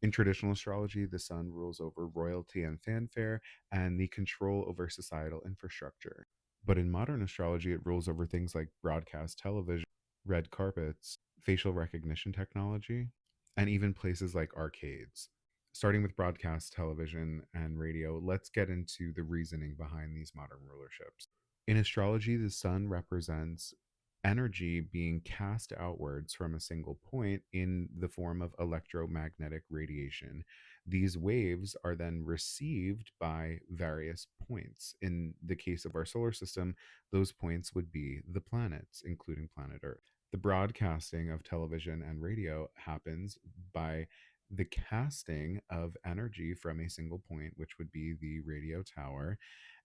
In traditional astrology, the sun rules over royalty and fanfare and the control over societal infrastructure. But in modern astrology, it rules over things like broadcast television, red carpets, facial recognition technology, and even places like arcades. Starting with broadcast television and radio, let's get into the reasoning behind these modern rulerships. In astrology, the sun represents energy being cast outwards from a single point in the form of electromagnetic radiation. These waves are then received by various points. In the case of our solar system, those points would be the planets, including planet Earth. The broadcasting of television and radio happens by the casting of energy from a single point, which would be the radio tower,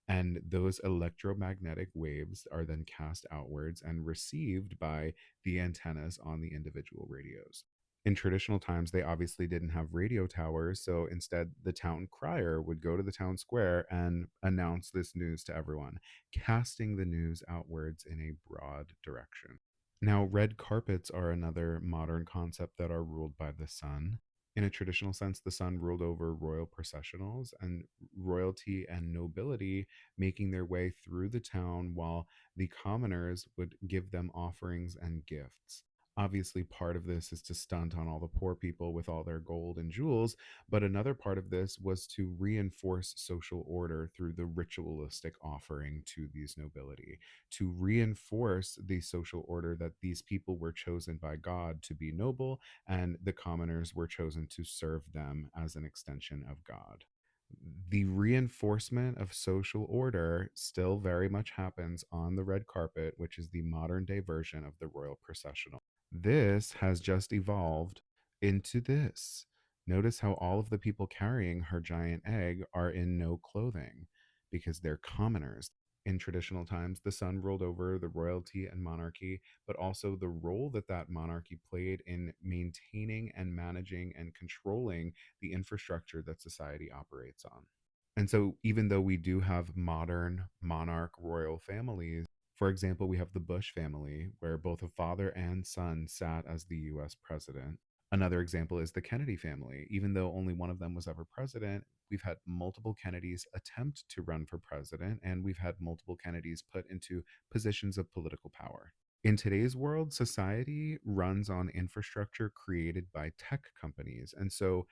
and those electromagnetic waves are then cast outwards and received by the antennas on the individual radios. In traditional times, they obviously didn't have radio towers, so instead, the town crier would go to the town square and announce this news to everyone, casting the news outwards in a broad direction. Now, red carpets are another modern concept that are ruled by the sun. In a traditional sense, the sun ruled over royal processionals and royalty and nobility making their way through the town while the commoners would give them offerings and gifts. Obviously, part of this is to stunt on all the poor people with all their gold and jewels, but another part of this was to reinforce social order through the ritualistic offering to these nobility, to reinforce the social order that these people were chosen by God to be noble and the commoners were chosen to serve them as an extension of God. The reinforcement of social order still very much happens on the red carpet, which is the modern day version of the royal processional. This has just evolved into this. Notice how all of the people carrying her giant egg are in no clothing because they're commoners. In traditional times, the sun ruled over the royalty and monarchy, but also the role that that monarchy played in maintaining and managing and controlling the infrastructure that society operates on. And so, even though we do have modern monarch royal families, for example, we have the Bush family, where both a father and son sat as the US president. Another example is the Kennedy family. Even though only one of them was ever president, we've had multiple Kennedys attempt to run for president, and we've had multiple Kennedys put into positions of political power. In today's world, society runs on infrastructure created by tech companies. And so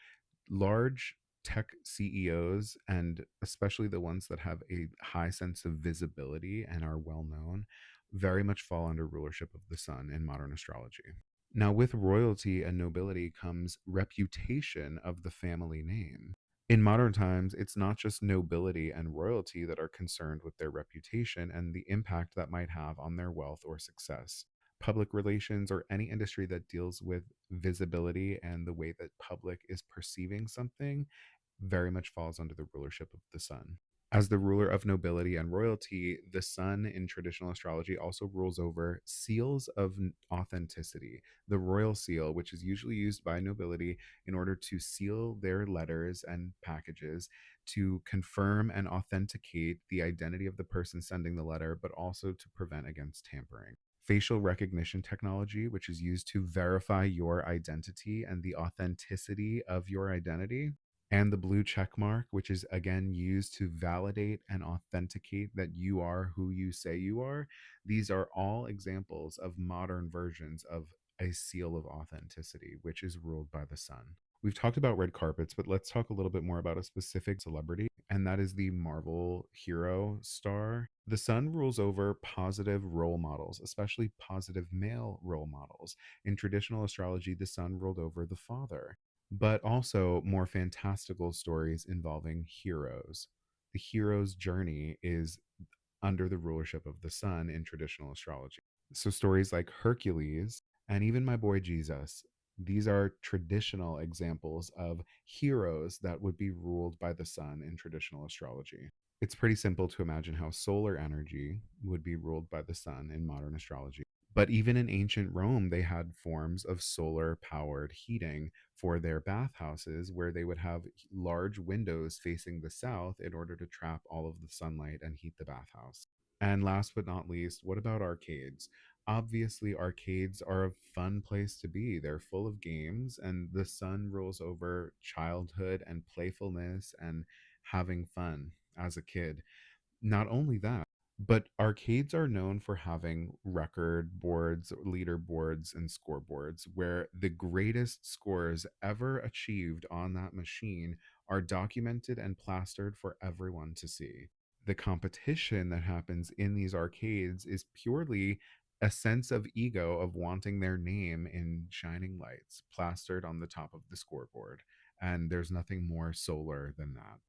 large tech CEOs, and especially the ones that have a high sense of visibility and are well known, very much fall under rulership of the sun in modern astrology. Now, with royalty and nobility comes reputation of the family name. In modern times, it's not just nobility and royalty that are concerned with their reputation and the impact that might have on their wealth or success. Public relations or any industry that deals with visibility and the way that public is perceiving something very much falls under the rulership of the sun. As the ruler of nobility and royalty, the sun in traditional astrology also rules over seals of authenticity. The royal seal, which is usually used by nobility in order to seal their letters and packages to confirm and authenticate the identity of the person sending the letter, but also to prevent against tampering. Facial recognition technology, which is used to verify your identity and the authenticity of your identity, and the blue check mark, which is again used to validate and authenticate that you are who you say you are. These are all examples of modern versions of a seal of authenticity, which is ruled by the sun. We've talked about red carpets, but let's talk a little bit more about a specific celebrity, and that is the Marvel hero star. The sun rules over positive role models, especially positive male role models. In traditional astrology, the sun ruled over the father, but also more fantastical stories involving heroes. The hero's journey is under the rulership of the sun in traditional astrology. So stories like Hercules and even my boy Jesus, these are traditional examples of heroes that would be ruled by the sun in traditional astrology. It's pretty simple to imagine how solar energy would be ruled by the sun in modern astrology. But even in ancient Rome, they had forms of solar powered heating for their bathhouses where they would have large windows facing the south in order to trap all of the sunlight and heat the bathhouse. And last but not least, what about arcades? Obviously, arcades are a fun place to be. They're full of games, and the sun rules over childhood and playfulness and having fun as a kid. Not only that, but arcades are known for having record boards, leaderboards, and scoreboards where the greatest scores ever achieved on that machine are documented and plastered for everyone to see. The competition that happens in these arcades is purely a sense of ego of wanting their name in shining lights plastered on the top of the scoreboard. And there's nothing more solar than that.